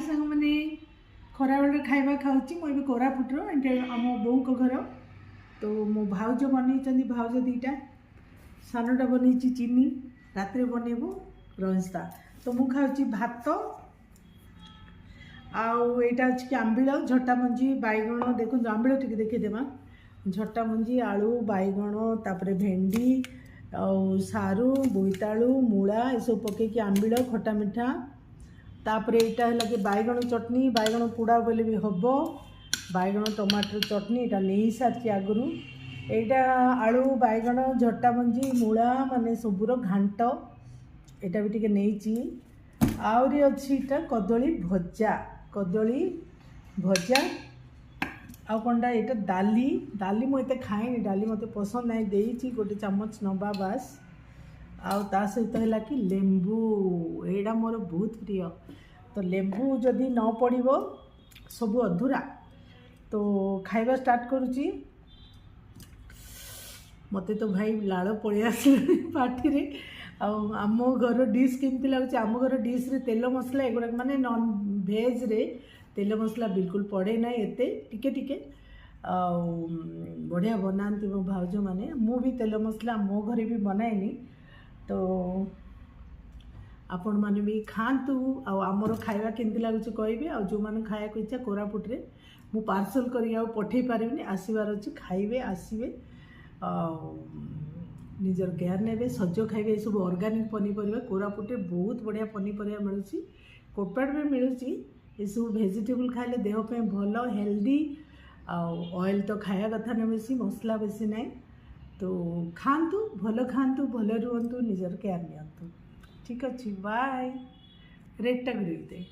सांग मैंने खरा बेल खाଇବା खाऊँ मुझे कोरापुटर एंटे आम बों को घर तो मो भाउज बनई भाउज दीटा सानटा बनई चीनी रात बनइबू रंजता तो मु खाऊँ भात आईटा अच्छी कि आंबिल झटा मंजी बैगण देखो आंबिल टे देखीदेमा झटा मंजी आलू बैगण तापर भेंडी सारू बोईतालू मूला ये पकईकि आंबिल खटा मिठा तापर यहाँ है कि बैगण चटनी बैगण पोड़ा बोले भी हम बैगण टमाटर चटनी यहाँ नहीं सारी आगु यहाँ आलू बैगण झटा मंजी मूला माने सबूर घांट यहाँ भी टे नहीं आहरी अच्छी कदली भजा आ कौनटा यहाँ डाली डाली मुझे खाएनी डाली मत पसंद ना देती गोटे चामच नवा बास आ सहित है कि लेंबू यहाँ मोर बहुत प्रिय तो लेंबू जदि न पड़ो सब अधूरा तो खाइबा स्टार्ट करुच्ची मत तो भाई लाड़ पलि आस पार्टी आम घर डिश केमती लगुच आम घर डिश रे तेल मसला एगुड़ा माने नॉन भेज रे तेल मसला बिल्कुल पड़े ना एते टिके टिके बढ़िया बनाती मो भाउज मैंने मु भी तेल मसला मो घरे भी बनाएनी तो आपण मैंने भी खातु आमर खाଇବା केमती लगुच कहे आ जो मैंने खाया इच्छा कोरापुटे मु पार्सल कर पठे पारिनी आसबार अच्छी खाइबे आसबे निजर केयर ने सज खाइबे सब ऑर्गेनिक पनीपरिया कोरापुटे बहुत बढ़िया पनीपरिया मिलूँ कोटपाड़ में मिलूँ ये सब वेजिटेबल खाइले देह पे भल हेल्दी ऑयल तो खाया कथा ना बेसी मसला बेसी ना तो खातु भल रुहतु निजर केयर नियंतु ठीक अच्छे बाय रेटा दे